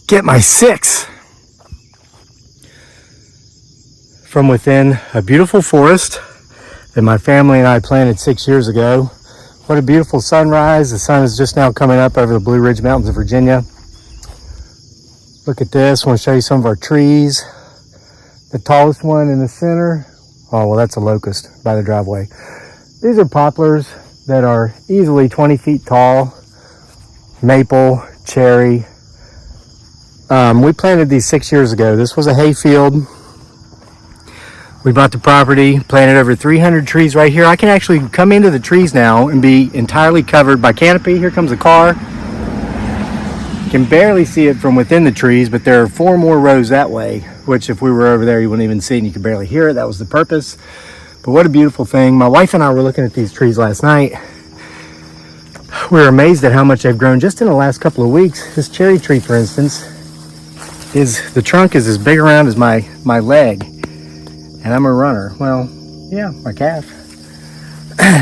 get my 6 from within a beautiful forest that my family and I planted 6 years ago. What a beautiful sunrise. The sun is just now coming up over the Blue Ridge Mountains of Virginia. Look at this. I want to show you some of our trees. The tallest one in the center. Oh, well, that's a locust by the driveway. These are poplars that are easily 20 feet tall. Maple, cherry. We planted these 6 years ago. This was a hay field. We bought the property, planted over 300 trees right here. I can actually come into the trees now and be entirely covered by canopy. Here comes a car. You can barely see it from within the trees, but there are 4 more rows that way, which if we were over there, you wouldn't even see it and you could barely hear it. That was the purpose. But what a beautiful thing. My wife and I were looking at these trees last night. We were amazed at how much they've grown just in the last couple of weeks. This cherry tree, for instance, the trunk is as big around as my leg. And I'm a runner. Well, yeah, my calf.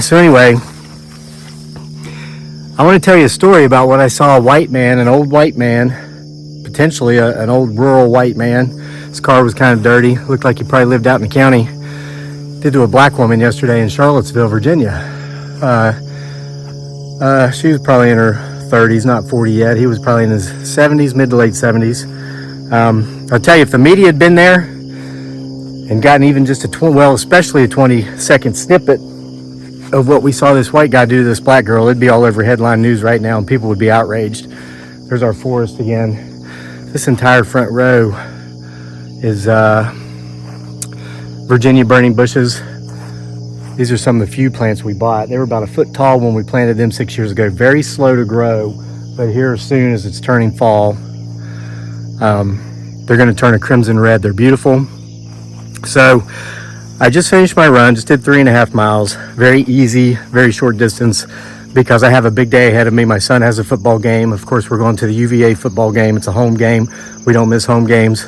So anyway, I want to tell you a story about what I saw a white man, an old white man, potentially an old rural white man. His car was kind of dirty. Looked like he probably lived out in the county. Did to a black woman yesterday in Charlottesville, Virginia. She was probably in her 30s, not 40 yet. He was probably in his 70s, mid to late 70s. I'll tell you, if the media had been there and gotten even just especially a 20-second snippet of what we saw this white guy do to this black girl, it'd be all over headline news right now and people would be outraged. There's our forest again. This entire front row is Virginia burning bushes. These are some of the few plants we bought. They were about a foot tall when we planted them 6 years ago. Very slow to grow, but here as soon as it's turning fall, they're going to turn a crimson red. They're beautiful. So I just finished my run, just did 3.5 miles. Very easy, very short distance because I have a big day ahead of me. My son has a football game. Of course, we're going to the UVA football game. It's a home game. We don't miss home games.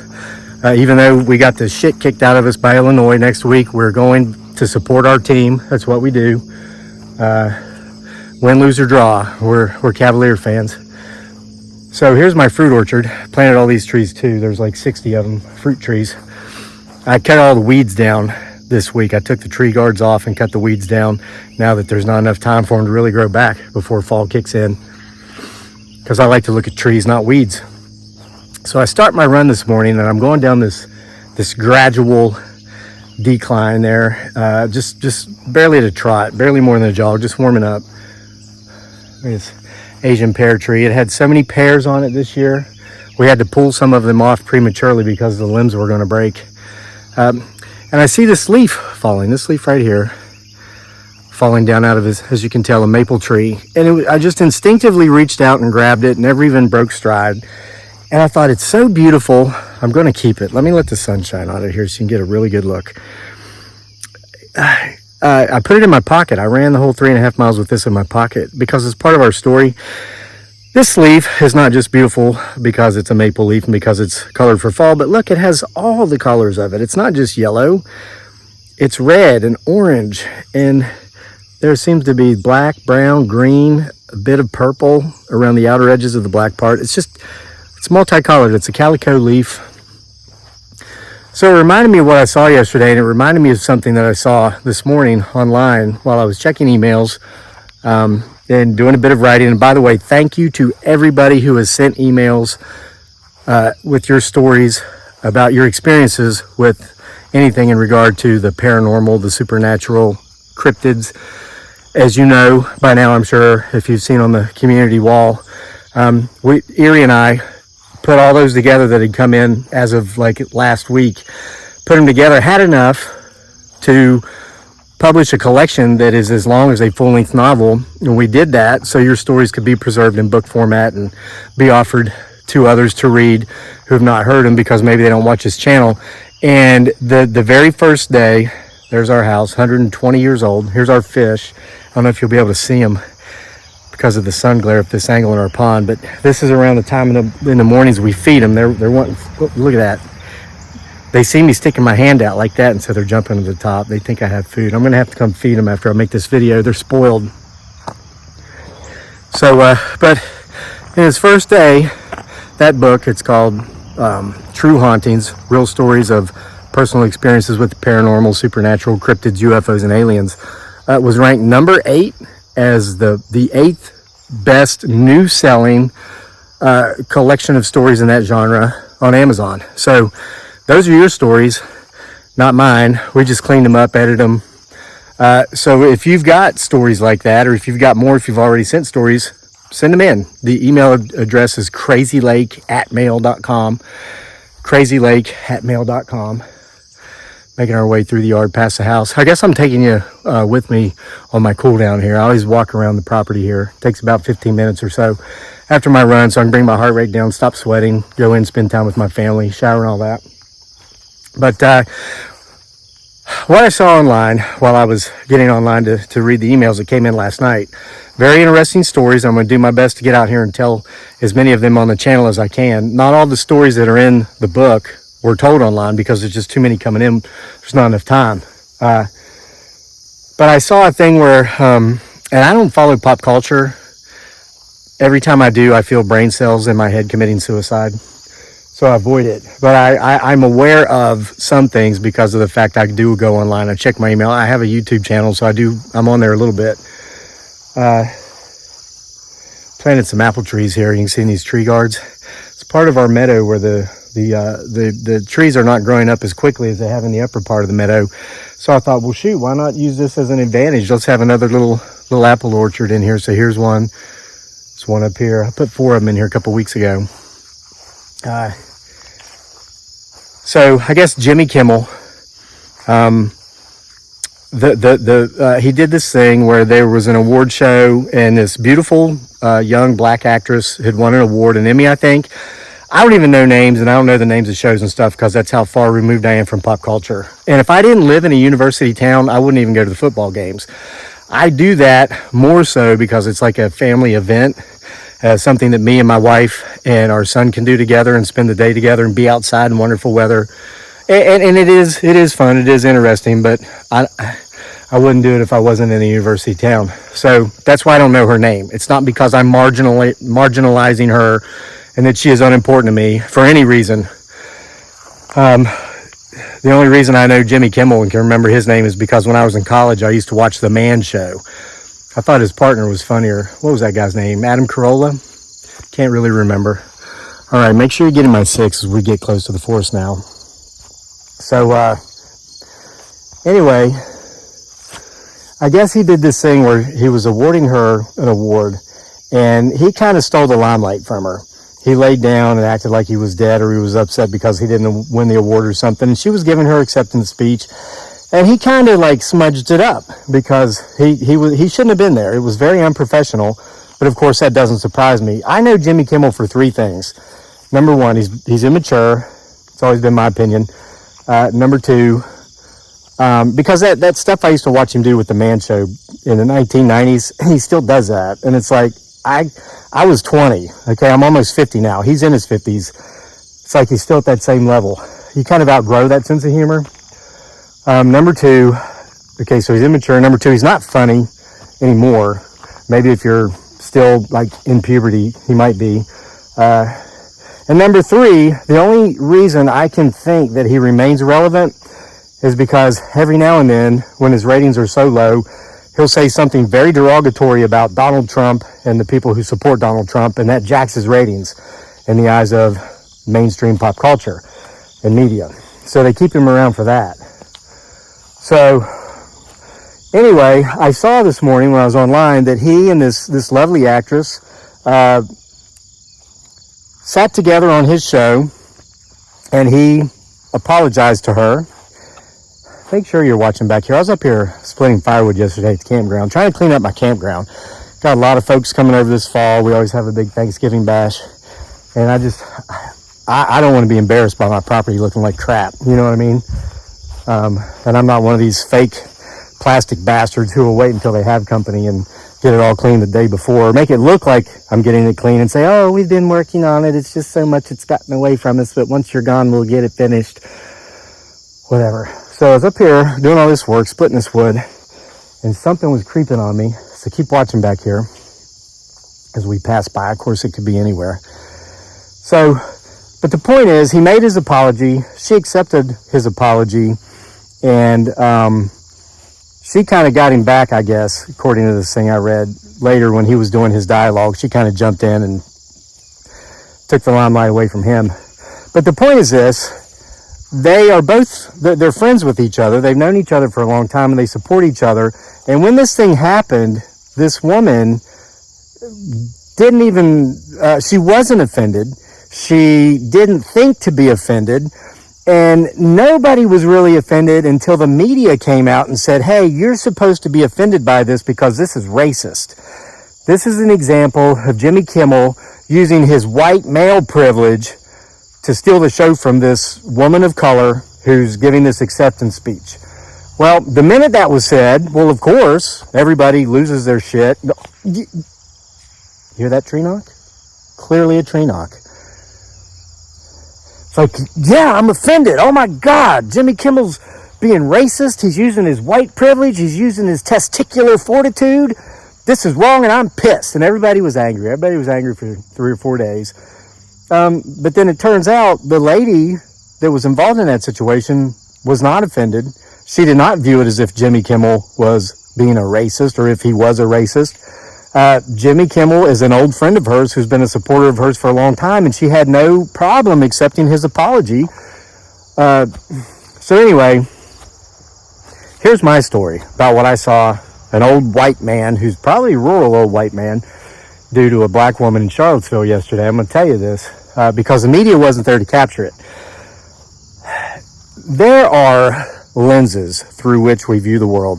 Even though we got the shit kicked out of us by Illinois next week, we're going to support our team. That's what we do. Win, lose, or draw. We're Cavalier fans. So here's my fruit orchard. I planted all these trees too. There's like 60 of them, fruit trees. I cut all the weeds down this week. I took the tree guards off and cut the weeds down now that there's not enough time for them to really grow back before fall kicks in. Because I like to look at trees, not weeds. So I start my run this morning and I'm going down this gradual decline there, just barely at a trot, barely more than a jog, just warming up. This Asian pear tree. It had so many pears on it this year. We had to pull some of them off prematurely because the limbs were going to break. And I see this leaf falling, this leaf right here, falling down out of his, as you can tell, a maple tree. And I just instinctively reached out and grabbed it, never even broke stride. And I thought, it's so beautiful, I'm going to keep it. Let me let the sun shine on it here so you can get a really good look. I put it in my pocket. I ran the whole 3.5 miles with this in my pocket because it's part of our story. This leaf is not just beautiful because it's a maple leaf and because it's colored for fall, but look, it has all the colors of it. It's not just yellow. It's red and orange, and there seems to be black, brown, green, a bit of purple around the outer edges of the black part. It's multicolored. It's a calico leaf. So it reminded me of what I saw yesterday, and it reminded me of something that I saw this morning online while I was checking emails and doing a bit of writing. And by the way, thank you to everybody who has sent emails with your stories about your experiences with anything in regard to the paranormal, the supernatural, cryptids. As you know by now, I'm sure, if you've seen on the community wall, Erie and I put all those together that had come in as of like last week, put them together, had enough to publish a collection that is as long as a full-length novel, and we did that so your stories could be preserved in book format and be offered to others to read who have not heard them because maybe they don't watch this channel. And the very first day, there's our house, 120 years old. Here's our fish. I don't know if you'll be able to see them because of the sun glare at this angle in our pond, but this is around the time in the mornings we feed them. They're wanting, look at that. They see me sticking my hand out like that, and so they're jumping to the top. They think I have food. I'm going to have to come feed them after I make this video. They're spoiled. So, but in his first day, that book, it's called True Hauntings, Real Stories of Personal Experiences with the Paranormal, Supernatural, Cryptids, UFOs, and Aliens, was ranked number 8 as the 8th best new selling collection of stories in that genre on Amazon. So those are your stories, not mine. We just cleaned them up, edited them. So if you've got stories like that, or if you've got more, if you've already sent stories, send them in. The email address is crazylake@mail.com. crazylake@mail.com. Making our way through the yard past the house. I guess I'm taking you with me on my cool down here. I always walk around the property here. It takes about 15 minutes or so after my run, so I can bring my heart rate down, stop sweating, go in, spend time with my family, shower and all that. But what I saw online while I was getting online to read the emails that came in last night, very interesting stories. I'm going to do my best to get out here and tell as many of them on the channel as I can. Not all the stories that are in the book were told online because there's just too many coming in. There's not enough time. But I saw a thing where, and I don't follow pop culture. Every time I do, I feel brain cells in my head committing suicide. So I avoid it. But I'm aware of some things because of the fact I do go online. I check my email. I have a YouTube channel, so I'm on there a little bit. Planted some apple trees here. You can see in these tree guards. It's part of our meadow where the trees are not growing up as quickly as they have in the upper part of the meadow. So I thought, well, shoot, why not use this as an advantage? Let's have another little apple orchard in here. So here's one. There's one up here. I put 4 of them in here a couple weeks ago. So I guess Jimmy Kimmel, he did this thing where there was an award show and this beautiful young black actress had won an award, an Emmy, I think. I don't even know names, and I don't know the names of shows and stuff because that's how far removed I am from pop culture. And if I didn't live in a university town, I wouldn't even go to the football games. I do that more so because it's like a family event, something that me and my wife and our son can do together and spend the day together and be outside in wonderful weather. And it is fun, it is interesting, but I wouldn't do it if I wasn't in a university town. So that's why I don't know her name. It's not because I'm marginalizing her and that she is unimportant to me for any reason. The only reason I know Jimmy Kimmel and can remember his name is because when I was in college, I used to watch The Man Show. I thought his partner was funnier. What was that guy's name? Adam Carolla? Can't really remember. All right, make sure you're getting my 6 as we get close to the forest now. So, anyway, I guess he did this thing where he was awarding her an award, and he kind of stole the limelight from her. He laid down and acted like he was dead or he was upset because he didn't win the award or something. And she was giving her acceptance speech. And he kind of like smudged it up because he shouldn't have been there. It was very unprofessional. But of course, that doesn't surprise me. I know Jimmy Kimmel for 3 things. Number 1, he's immature. It's always been my opinion. Number 2, because that stuff I used to watch him do with The Man Show in the 1990s, he still does that. And it's like, I was 20, okay? I'm almost 50 now. He's in his 50s. It's like he's still at that same level. You kind of outgrow that sense of humor. Number 2, okay, so he's immature. Number 2, he's not funny anymore. Maybe if you're still like in puberty, he might be. And number 3, the only reason I can think that he remains relevant is because every now and then, when his ratings are so low, he'll say something very derogatory about Donald Trump and the people who support Donald Trump, and that jacks his ratings in the eyes of mainstream pop culture and media. So they keep him around for that. So anyway, I saw this morning when I was online that he and this lovely actress sat together on his show, and he apologized to her. Make sure you're watching back here. I was up here splitting firewood yesterday at the campground, trying to clean up my campground. Got a lot of folks coming over this fall. We always have a big Thanksgiving bash. And I don't want to be embarrassed by my property looking like crap. You know what I mean? And I'm not one of these fake plastic bastards who will wait until they have company and get it all clean the day before. Make it look like I'm getting it clean and say, oh, we've been working on it. It's just so much it's gotten away from us. But once you're gone, we'll get it finished. Whatever. So I was up here doing all this work, splitting this wood, and something was creeping on me. So keep watching back here as we pass by. Of course, it could be anywhere. So, but the point is, he made his apology. She accepted his apology, and she kind of got him back, I guess, according to this thing I read later when he was doing his dialogue. She kind of jumped in and took the limelight away from him. But the point is this. They are both, they're friends with each other. They've known each other for a long time, and they support each other. And when this thing happened, this woman didn't even, she wasn't offended. She didn't think to be offended. And nobody was really offended until the media came out and said, hey, you're supposed to be offended by this because this is racist. This is an example of Jimmy Kimmel using his white male privilege to steal the show from this woman of color who's giving this acceptance speech. Well, the minute that was said, well, of course, everybody loses their shit. You hear that tree knock? Clearly a tree knock. It's like, yeah, I'm offended. Oh my God, Jimmy Kimmel's being racist. He's using his white privilege. He's using his testicular fortitude. This is wrong, and I'm pissed. And everybody was angry. Everybody was angry for 3 or 4 days. But then it turns out the lady that was involved in that situation was not offended. She did not view it as if Jimmy Kimmel was being a racist or if he was a racist. Jimmy Kimmel is an old friend of hers who's been a supporter of hers for a long time, and she had no problem accepting his apology. So anyway, here's my story about what I saw an old white man, who's probably a rural old white man, do to a black woman in Charlottesville yesterday. I'm going to tell you this because the media wasn't there to capture it. There are lenses through which we view the world.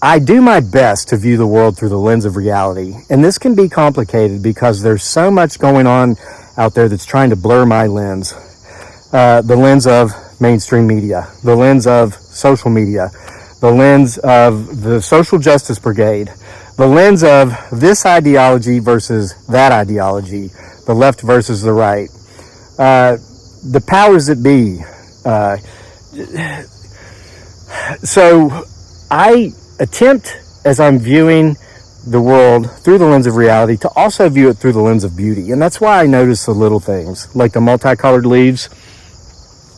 I do my best to view the world through the lens of reality, and this can be complicated because there's so much going on out there that's trying to blur my lens. The lens of mainstream media, the lens of social media, the lens of the social justice brigade, the lens of this ideology versus that ideology, the left versus the right, the powers that be. So I attempt, as I'm viewing the world through the lens of reality, to also view it through the lens of beauty. And that's why I notice the little things, like the multicolored leaves.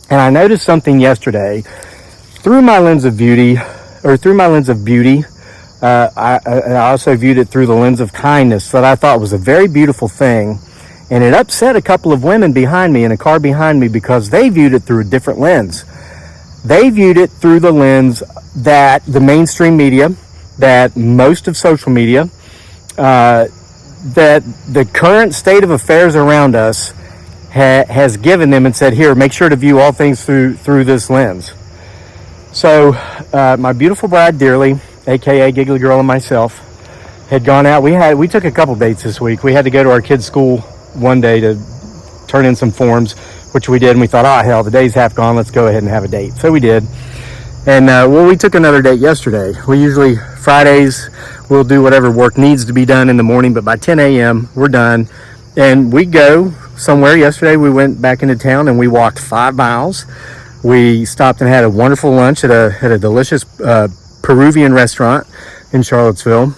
And I noticed something yesterday through my lens of beauty, I also viewed it through the lens of kindness that I thought was a very beautiful thing. And it upset a couple of women behind me in a car behind me because they viewed it through a different lens. They viewed it through the lens that the mainstream media, that most of social media, that the current state of affairs around us has given them and said, here, make sure to view all things through this lens. So my beautiful bride, Dearly, aka Giggly Girl, and myself had gone out. We took a couple dates this week. We had to go to our kids' school one day to turn in some forms, which we did, and we thought, hell, the day's half gone, let's go ahead and have a date. So we did. And we took another date yesterday. We usually, Fridays, we'll do whatever work needs to be done in the morning, but by 10 a.m., we're done. And we go somewhere. Yesterday, we went back into town and we walked 5 miles. We stopped and had a wonderful lunch at a delicious Peruvian restaurant in Charlottesville.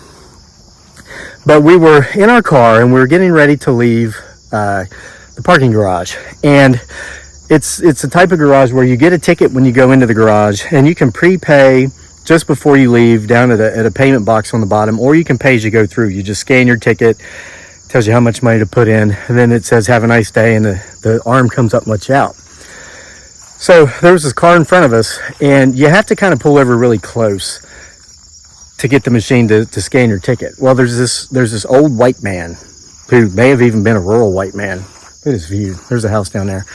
But we were in our car and we were getting ready to leave the parking garage. And it's a type of garage where you get a ticket when you go into the garage, and you can prepay just before you leave down at a payment box on the bottom, or you can pay as you go through. You just scan your ticket, tells you how much money to put in, and then it says have a nice day, and the arm comes up and lets you out. So there was this car in front of us, and you have to kind of pull over really close to get the machine to scan your ticket. Well, there's this old white man who may have even been a rural white man. Look at his view. There's a house down there.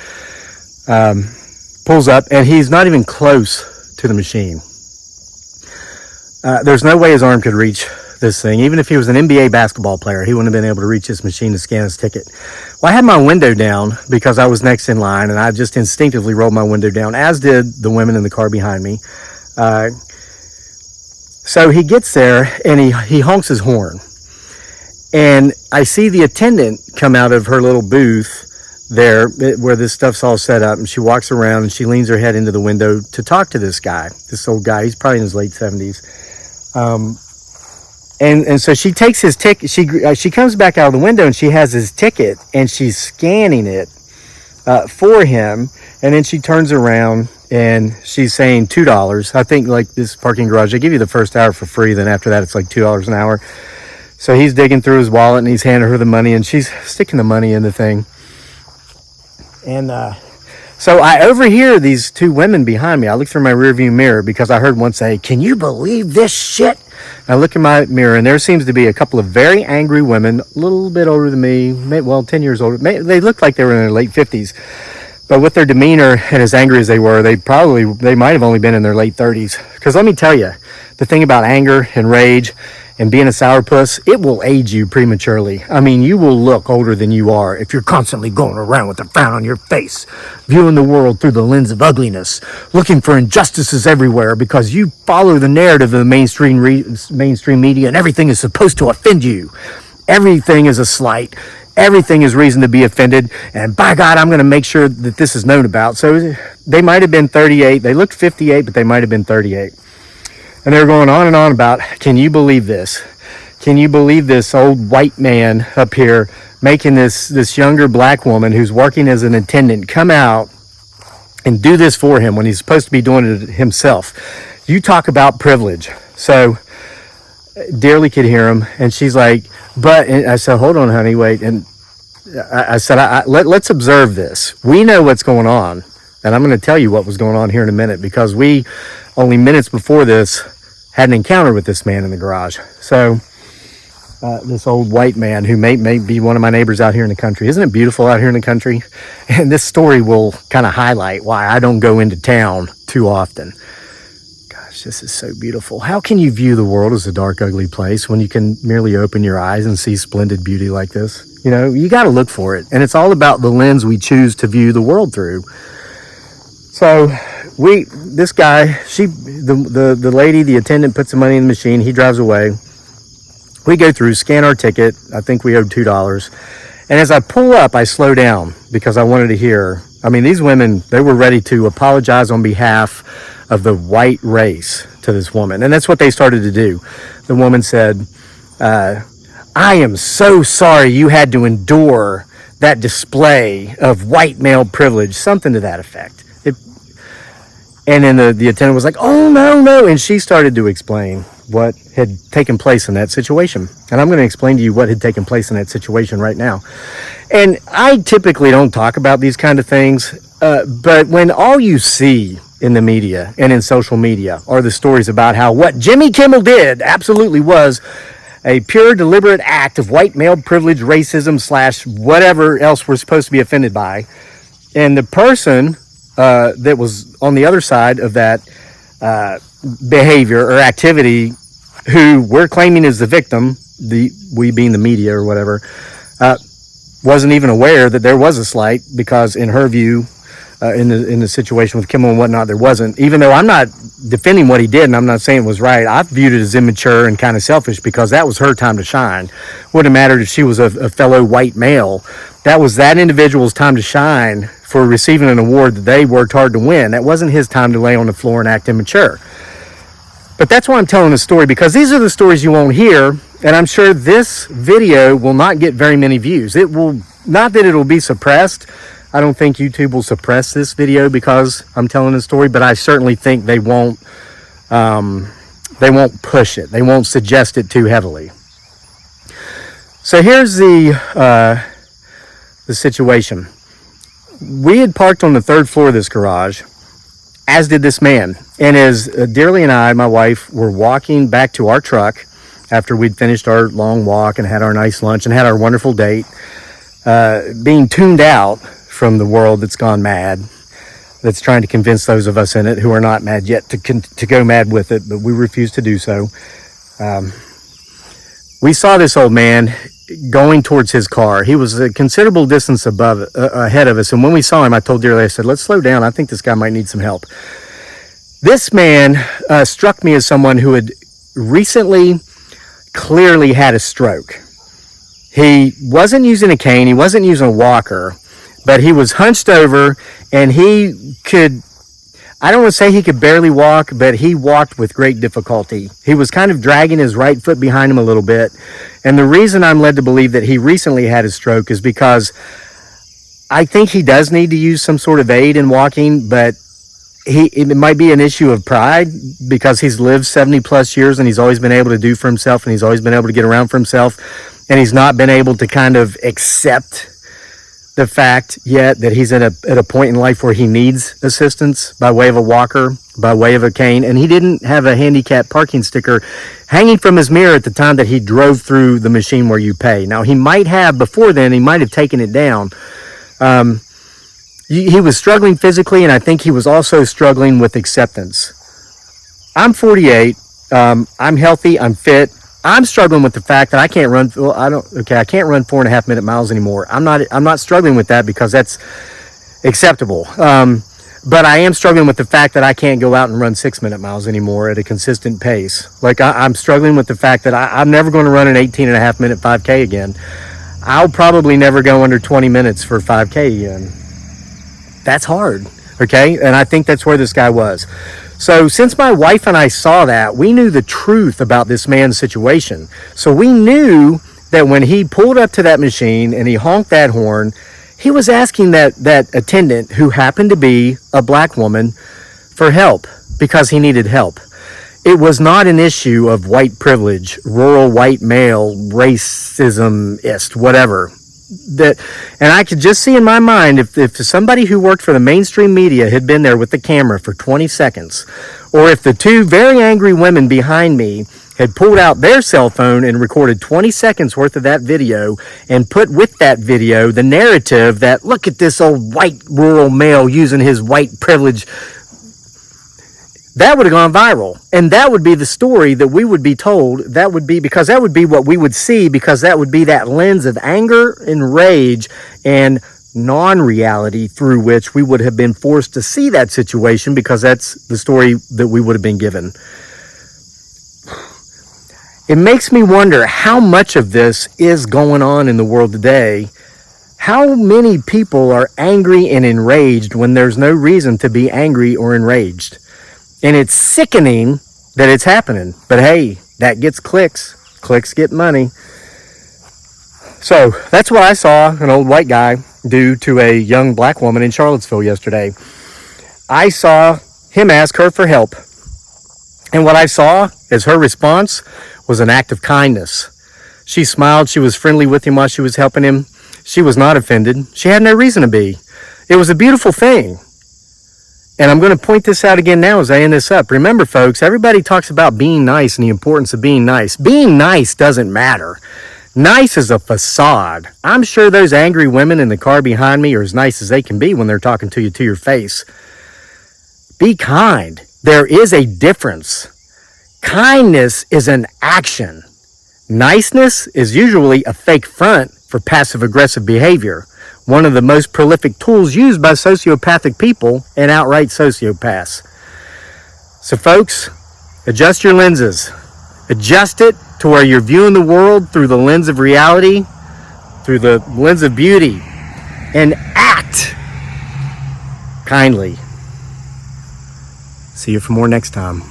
Pulls up, and he's not even close to the machine. There's no way his arm could reach this thing. Even if he was an NBA basketball player, he wouldn't have been able to reach this machine to scan his ticket. Well, I had my window down because I was next in line, and I just instinctively rolled my window down, as did the women in the car behind me. So he gets there, and he honks his horn. And I see the attendant come out of her little booth there where this stuff's all set up, and she walks around and she leans her head into the window to talk to this old guy. He's probably in his late 70s. And so she takes his ticket. She comes back out of the window and she has his ticket and she's scanning it for him. And then she turns around and she's saying $2. I think like this parking garage, they give you the first hour for free. Then after that, it's like $2 an hour. So he's digging through his wallet and he's handing her the money and she's sticking the money in the thing. And so I overhear these two women behind me. I look through my rearview mirror because I heard one say, "Can you believe this shit?" I look in my mirror and there seems to be a couple of very angry women, a little bit older than me, 10 years older. They looked like they were in their late 50s. But with their demeanor and as angry as they were, they might have only been in their late 30s. Because let me tell you, the thing about anger and rage and being a sourpuss, it will age you prematurely. I mean, you will look older than you are if you're constantly going around with a frown on your face, viewing the world through the lens of ugliness, looking for injustices everywhere because you follow the narrative of the mainstream media and everything is supposed to offend you. Everything is a slight. Everything is reason to be offended, and by God, I'm going to make sure that this is known about. So they might have been 38. They looked 58, but they might have been 38. And they're going on and on about, can you believe this? Can you believe this old white man up here making this younger black woman who's working as an attendant come out and do this for him when he's supposed to be doing it himself? You talk about privilege. So Dearly could hear him, and she's like, but, and I said, hold on, honey, wait. And I said, let's observe this. We know what's going on, and I'm going to tell you what was going on here in a minute, because we, only minutes before this, had an encounter with this man in the garage. So, this old white man who may be one of my neighbors out here in the country. Isn't it beautiful out here in the country? And this story will kind of highlight why I don't go into town too often. This is so beautiful. How can you view the world as a dark, ugly place when you can merely open your eyes and see splendid beauty like this? You know, you got to look for it. And it's all about the lens we choose to view the world through. So this guy, the lady, the attendant puts the money in the machine. He drives away. We go through, scan our ticket. I think we owed $2. And as I pull up, I slow down because I wanted to hear. I mean, these women, they were ready to apologize on behalf of the white race to this woman. And that's what they started to do. The woman said, I am so sorry you had to endure that display of white male privilege, something to that effect. And then the attendant was like, oh, no. And she started to explain what had taken place in that situation. And I'm going to explain to you what had taken place in that situation right now. And I typically don't talk about these kind of things, but when all you see in the media and in social media are the stories about how what Jimmy Kimmel did absolutely was a pure, deliberate act of white male privilege, racism / whatever else we're supposed to be offended by. And the person that was on the other side of that behavior or activity, who we're claiming is the victim, we being the media or whatever, wasn't even aware that there was a slight, because in her view, in the situation with Kimmel and whatnot, there wasn't. Even though I'm not defending what he did and I'm not saying it was right, I viewed it as immature and kind of selfish, because that was her time to shine. Wouldn't have mattered if she was a fellow white male. That was that individual's time to shine for receiving an award that they worked hard to win. That wasn't his time to lay on the floor and act immature. But that's why I'm telling the story, because these are the stories you won't hear, and I'm sure this video will not get very many views. It will, not that it'll be suppressed. I don't think YouTube will suppress this video because I'm telling the story, but I certainly think they won't push it. They won't suggest it too heavily. So here's the situation. We had parked on the third floor of this garage, as did this man. And as Dearly and I, my wife, were walking back to our truck after we'd finished our long walk and had our nice lunch and had our wonderful date, being tuned out from the world that's gone mad, that's trying to convince those of us in it who are not mad yet to go mad with it, but we refuse to do so. We saw this old man going towards his car. He was a considerable distance ahead of us, and when we saw him, I told Dearly, I said, let's slow down. I think this guy might need some help. This man struck me as someone who had recently clearly had a stroke. He wasn't using a cane, he wasn't using a walker, but he was hunched over, and he could, I don't want to say he could barely walk, but he walked with great difficulty. He was kind of dragging his right foot behind him a little bit. And the reason I'm led to believe that he recently had a stroke is because I think he does need to use some sort of aid in walking, but it might be an issue of pride because he's lived 70 plus years and he's always been able to do for himself and he's always been able to get around for himself. And he's not been able to kind of accept the fact yet that he's at a point in life where he needs assistance by way of a walker, by way of a cane. And he didn't have a handicap parking sticker hanging from his mirror at the time that he drove through the machine where you pay. Now, he might have, before then, he might have taken it down. He was struggling physically, and I think he was also struggling with acceptance. I'm 48. I'm healthy. I'm fit. I'm struggling with the fact that I can't run. Well, I can't run 4.5 minute miles anymore. I'm not struggling with that because that's acceptable. But I am struggling with the fact that I can't go out and run 6 minute miles anymore at a consistent pace. Like I'm struggling with the fact that I'm never going to run an 18.5 minute 5K again. I'll probably never go under 20 minutes for 5K again. That's hard. Okay. And I think that's where this guy was. So since my wife and I saw that, we knew the truth about this man's situation. So we knew that when he pulled up to that machine and he honked that horn, he was asking that attendant, who happened to be a black woman, for help because he needed help. It was not an issue of white privilege, rural white male, racism-ist, whatever. And I could just see in my mind if somebody who worked for the mainstream media had been there with the camera for 20 seconds, or if the two very angry women behind me had pulled out their cell phone and recorded 20 seconds worth of that video and put with that video the narrative that, look at this old white rural male using his white privilege, that would have gone viral. And that would be the story that we would be told. That would be what we would see, because that would be that lens of anger and rage and non-reality through which we would have been forced to see that situation, because that's the story that we would have been given. It makes me wonder how much of this is going on in the world today. How many people are angry and enraged when there's no reason to be angry or enraged? And it's sickening that it's happening. But hey, that gets clicks. Clicks get money. So that's what I saw an old white guy do to a young black woman in Charlottesville yesterday. I saw him ask her for help. And what I saw as her response was an act of kindness. She smiled. She was friendly with him while she was helping him. She was not offended. She had no reason to be. It was a beautiful thing. And I'm going to point this out again now as I end this up. Remember, folks, everybody talks about being nice and the importance of being nice. Being nice doesn't matter. Nice is a facade. I'm sure those angry women in the car behind me are as nice as they can be when they're talking to you to your face. Be kind. There is a difference. Kindness is an action. Niceness is usually a fake front for passive-aggressive behavior. One of the most prolific tools used by sociopathic people and outright sociopaths. So folks, adjust your lenses. Adjust it to where you're viewing the world through the lens of reality, through the lens of beauty, and act kindly. See you for more next time.